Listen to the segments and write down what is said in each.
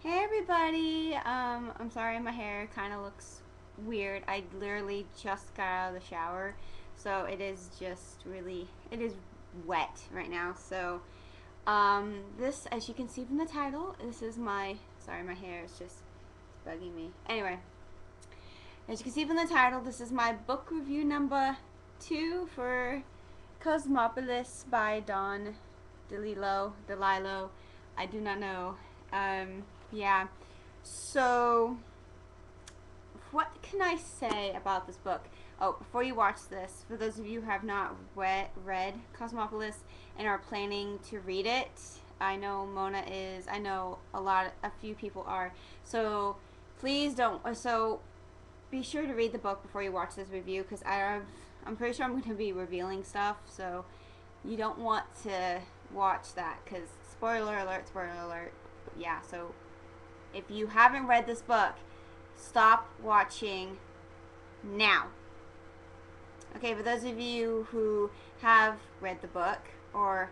Hey everybody! I'm sorry my hair kind of looks weird. I literally just got out of the shower, so it is just really, it is wet right now. So, this, as you can see from the title, this is my, sorry my hair is just bugging me. Anyway, as you can see from the title, this is my book review number 2 for Cosmopolis by Delilo. I do not know. Yeah. So, what can I say about this book? Oh, before you watch this, for those of you who have not read Cosmopolis and are planning to read it, I know Mona is. I know a few people are. So, please don't. So, be sure to read the book before you watch this review because I'm pretty sure I'm going to be revealing stuff. So, you don't want to watch that because spoiler alert, spoiler alert. Yeah, so if you haven't read this book, stop watching now. Okay, for those of you who have read the book, or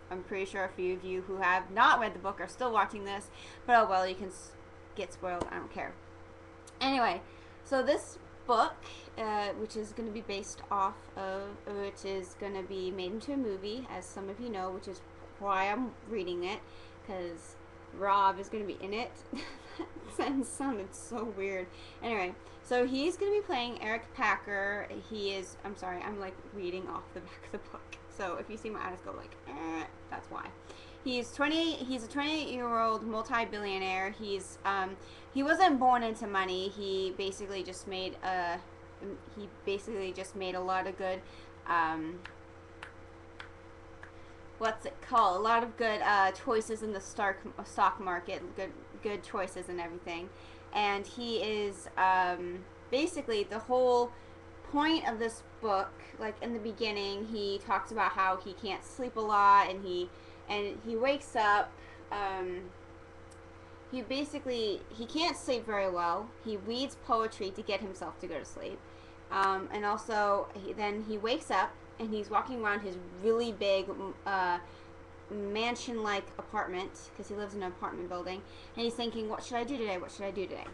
I'm pretty sure a few of you who have not read the book are still watching this, but oh well, you can get spoiled. I don't care. Anyway, so this book, which is going to be based off of, which is going to be made into a movie, as some of you know, which is why I'm reading it, because Rob is going to be in it. That sounded so weird. Anyway, so he's going to be playing Eric Packer. He is, I'm sorry, I'm like reading off the back of the book. So if you see my eyes go like, that's why. He's a 28-year-old multi-billionaire. He wasn't born into money. He basically just made a lot of good what's it called? A lot of good choices in the stock market, good choices and everything. And he is basically the whole point of this book. Like in the beginning, he talks about how he can't sleep a lot, and he wakes up. He can't sleep very well. He reads poetry to get himself to go to sleep, and also then he wakes up and he's walking around his really big mansion-like apartment because he lives in an apartment building, and he's thinking, what should I do today? What should I do today?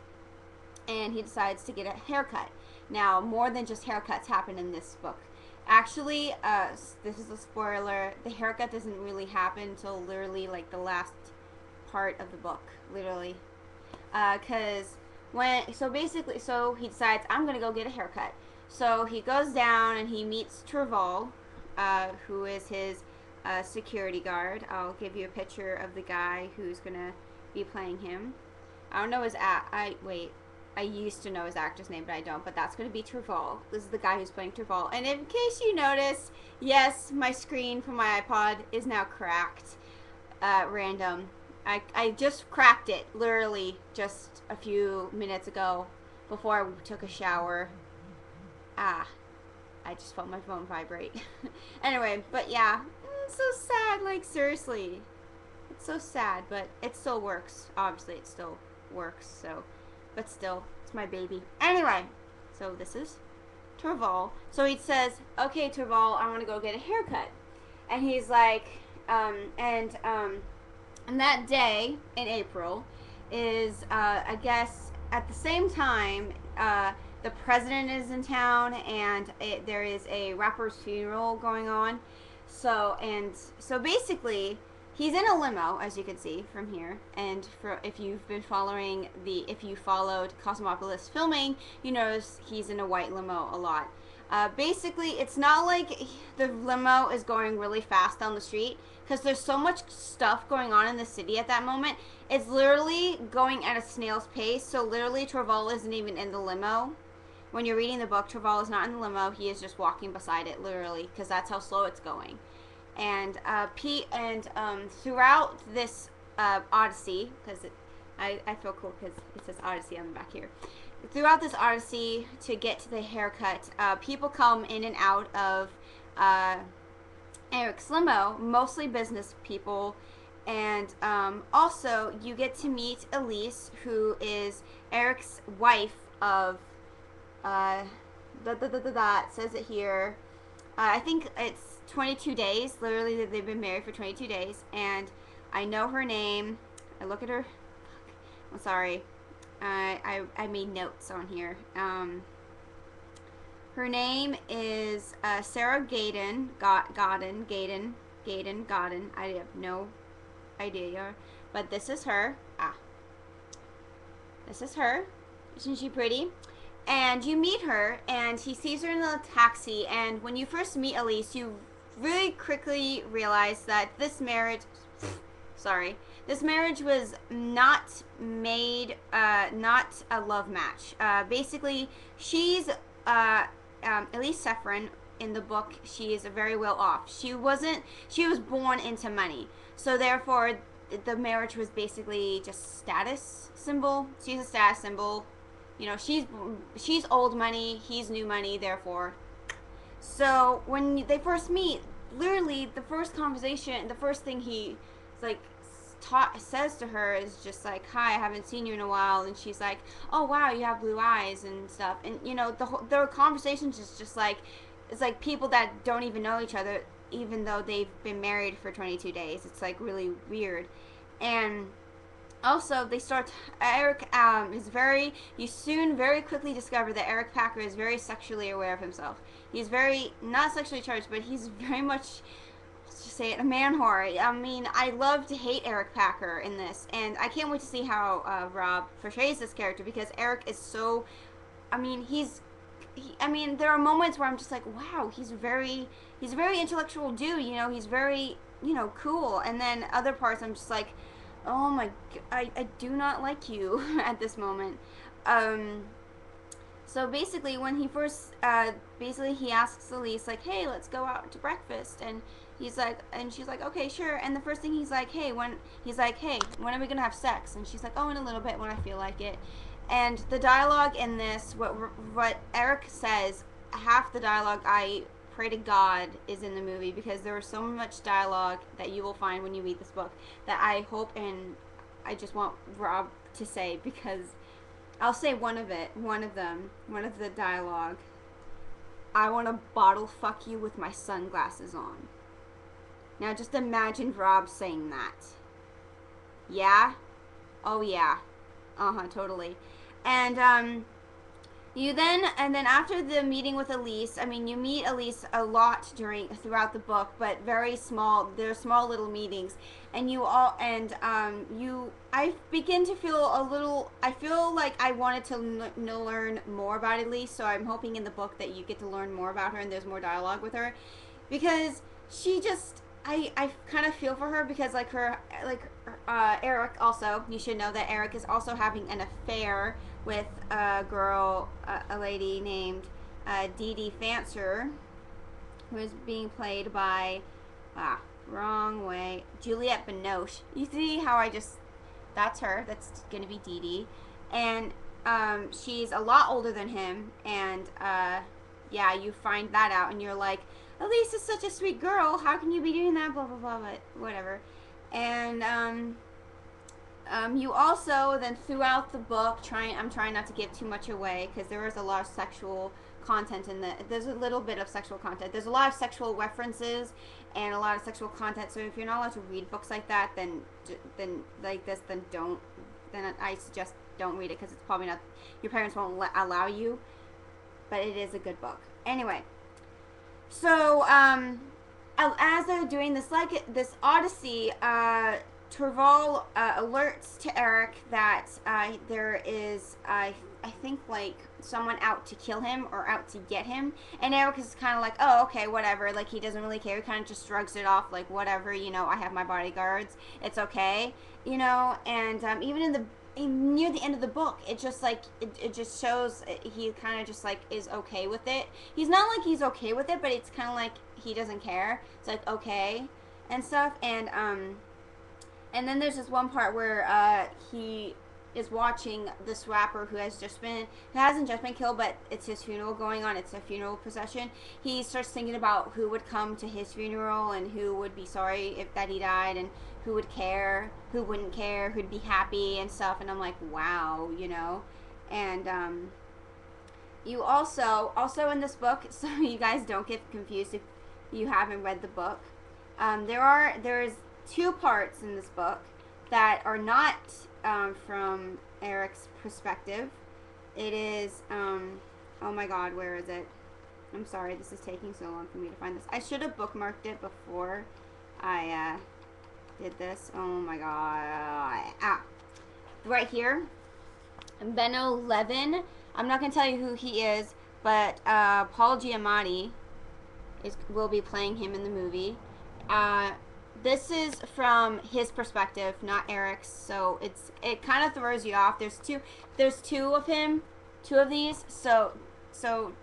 And he decides to get a haircut. Now, more than just haircuts happen in this book. Actually, this is a spoiler, the haircut doesn't really happen until literally like the last part of the book, literally. So he decides, I'm gonna go get a haircut. So he goes down and he meets Terval, who is his security guard. I'll give you a picture of the guy who's gonna be playing him. I don't know his I used to know his actor's name, but I don't. But that's going to be Terval. This is the guy who's playing Terval. And in case you notice, yes, my screen from my iPod is now cracked. Random. I just cracked it, literally, just a few minutes ago, before I took a shower. I just felt my phone vibrate. Anyway, but yeah, it's so sad, like, seriously. It's so sad, but it still works. Obviously, it still works, so... But still, it's my baby. Anyway, so this is Terval. So he says, okay, Terval, I want to go get a haircut. And he's like, and that day in April is, I guess, at the same time, the president is in town, and there is a rapper's funeral going on. So basically, he's in a limo, as you can see from here, and if you followed Cosmopolis filming, you notice he's in a white limo a lot. Basically, it's not like the limo is going really fast down the street, because there's so much stuff going on in the city at that moment. It's literally going at a snail's pace, so literally Terval isn't even in the limo. When you're reading the book, Terval is not in the limo, he is just walking beside it, literally, because that's how slow it's going. And throughout this odyssey, because I feel cool because it says Odyssey on the back here. Throughout this odyssey to get to the haircut, people come in and out of Eric's limo, mostly business people, and also you get to meet Elise, who is Eric's wife of it says it here. I think it's 22 days. Literally, they've been married for 22 days. And I know her name. I look at her. I'm sorry. I made notes on here. Her name is Sarah Gaden. Gaden. I have no idea. But this is her. This is her. Isn't she pretty? And you meet her, and he sees her in the taxi, and when you first meet Elise, you really quickly realize that this marriage was not made, not a love match. Basically, she's, Elise Seffron, in the book, she is very well off. She was born into money. So therefore, the marriage was basically just status symbol. She's a status symbol. You know, she's old money, he's new money, therefore. So when they first meet, literally the first conversation, the first thing he like says to her is just like, "Hi, I haven't seen you in a while," and she's like, "Oh wow, you have blue eyes and stuff." And you know, their conversations is just like, it's like people that don't even know each other, even though they've been married for 22 days. It's like really weird. And also, Eric you soon very quickly discover that Eric Packer is very sexually aware of himself. He's very, not sexually charged, but he's very much, let's just say it, a man whore. I mean, I love to hate Eric Packer in this, and I can't wait to see how Rob portrays this character, because Eric is so, I mean, there are moments where I'm just like, wow, he's a very intellectual dude, you know, he's very, you know, cool, and then other parts I'm just like, oh my, I do not like you at this moment. So basically, when he first, he asks Elise, like, hey, let's go out to breakfast, and she's like, okay, sure, and the first thing he's like, hey, when are we gonna have sex? And she's like, oh, in a little bit, when I feel like it. And the dialogue in this, what Eric says, half the dialogue, I pray to God, is in the movie, because there was so much dialogue that you will find when you read this book that I hope, and I just want Rob to say, because I'll say one of the dialogue. I want to bottle fuck you with my sunglasses on. Now just imagine Rob saying that. Yeah? Oh yeah. Totally. And then after the meeting with Elise, I mean, you meet Elise a lot throughout the book, but very small. They're small little meetings, and I begin to feel I feel like I wanted to learn more about Elise, so I'm hoping in the book that you get to learn more about her and there's more dialogue with her, because she just, I kind of feel for her, because Eric also, you should know that Eric is also having an affair with a lady named Dee Dee Fancer, who is being played by, Juliette Binoche. You see how that's her, that's gonna be Dee Dee, and she's a lot older than him, and yeah, you find that out, and you're like, Elise is such a sweet girl, how can you be doing that, blah blah blah, but whatever. And you also then throughout the book, I'm trying not to give too much away, because there is a lot of sexual content there's a little bit of sexual content, there's a lot of sexual references and a lot of sexual content, so if you're not allowed to read books like that, then I suggest don't read it, because it's probably not, your parents won't allow you, but it is a good book. Anyway, so as they're doing this odyssey, Terval alerts to Eric that there is, I think, like, someone out to kill him or out to get him, and Eric is kind of like, oh, okay, whatever, like, he doesn't really care, he kind of just shrugs it off, like, whatever, you know, I have my bodyguards, it's okay, you know. And even near the end of the book, it just, like, it just shows he kind of just, like, is okay with it. He's not like he's okay with it, but it's kind of like he doesn't care, it's like, okay, and stuff. And then there's this one part where he is watching this rapper who hasn't just been killed, but it's his funeral going on. It's a funeral procession. He starts thinking about who would come to his funeral and who would be sorry that he died, and who would care, who wouldn't care, who'd be happy and stuff. And I'm like, wow, you know. And you also in this book, so you guys don't get confused if you haven't read the book, there's 2 parts in this book. that are not from Eric's perspective. It is, oh my god, where is it? I'm sorry, this is taking so long for me to find this. I should have bookmarked it before I did this. Oh my god. Ah, right here. Benno Levin. I'm not going to tell you who he is, but Paul Giamatti will be playing him in the movie. This is from his perspective, not Eric's, so it kind of throws you off. There's two of him, two of these, so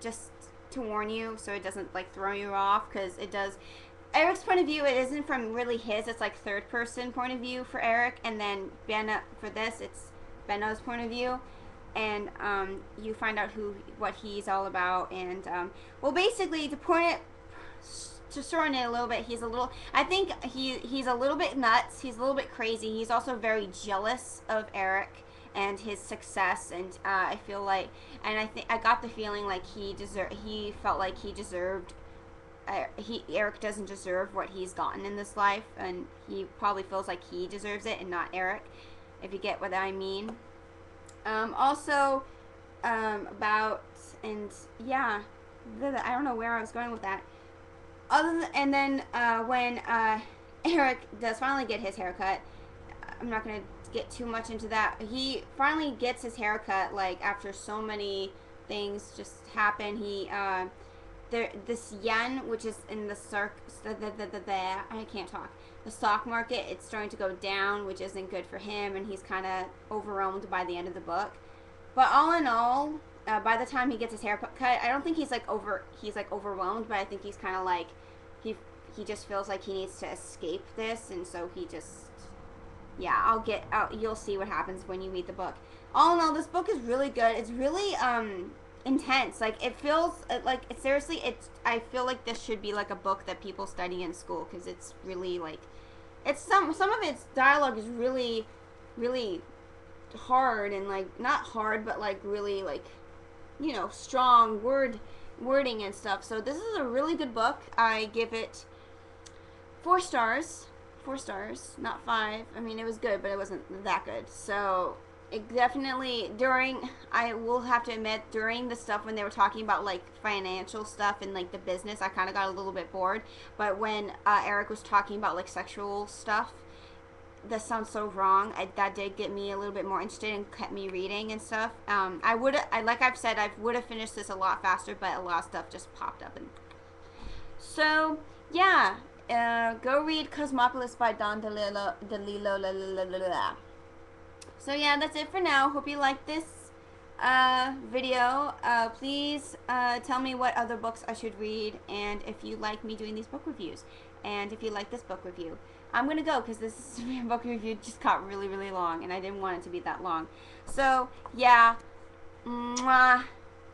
just to warn you, so it doesn't like throw you off, because it does. Eric's point of view, it isn't from really his, it's like third person point of view for Eric, and then Benno, for this, it's Benno's point of view, and you find out what he's all about, and well, basically, to shorten it a little bit, I think he's a little bit nuts, he's a little bit crazy, he's also very jealous of Eric and his success, and I feel like, and I got the feeling like he felt like he deserved, Eric doesn't deserve what he's gotten in this life, and he probably feels like he deserves it and not Eric, if you get what I mean. Also, about, and yeah, I don't know where I was going with that. And then when Eric does finally get his haircut, I'm not going to get too much into that. He finally gets his haircut, like, after so many things just happen. This yen, which is in the I can't talk. The stock market, it's starting to go down, which isn't good for him, and he's kind of overwhelmed by the end of the book. But all in all, by the time he gets his haircut cut, I don't think he's overwhelmed, but I think he's kind of like, he just feels like he needs to escape this, and so he just, yeah, you'll see what happens when you read the book. All in all, this book is really good. It's really intense. Like, it feels like, seriously, I feel like this should be like a book that people study in school, because it's really like, some of its dialogue is really, really hard, and like, not hard, but like really like, you know, strong wording and stuff. So this is a really good book. I give it 4 stars. 4 stars, not 5. I mean, it was good, but it wasn't that good. So it definitely, I will have to admit, during the stuff when they were talking about like financial stuff and like the business, I kind of got a little bit bored. But when Eric was talking about like sexual stuff, this sounds so wrong, that did get me a little bit more interested and kept me reading and stuff. Like I've said, I would have finished this a lot faster, but a lot of stuff just popped up. And so yeah, go read Cosmopolis by Delilo. So yeah, that's it for now. Hope you liked this video. Please tell me what other books I should read, and if you like me doing these book reviews, and if you like this book review. I'm gonna go, because this book review just got really, really long, and I didn't want it to be that long. So yeah, mwah.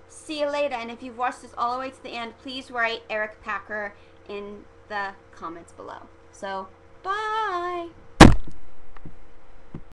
See you later. And if you've watched this all the way to the end, please write Eric Packer in the comments below. So bye.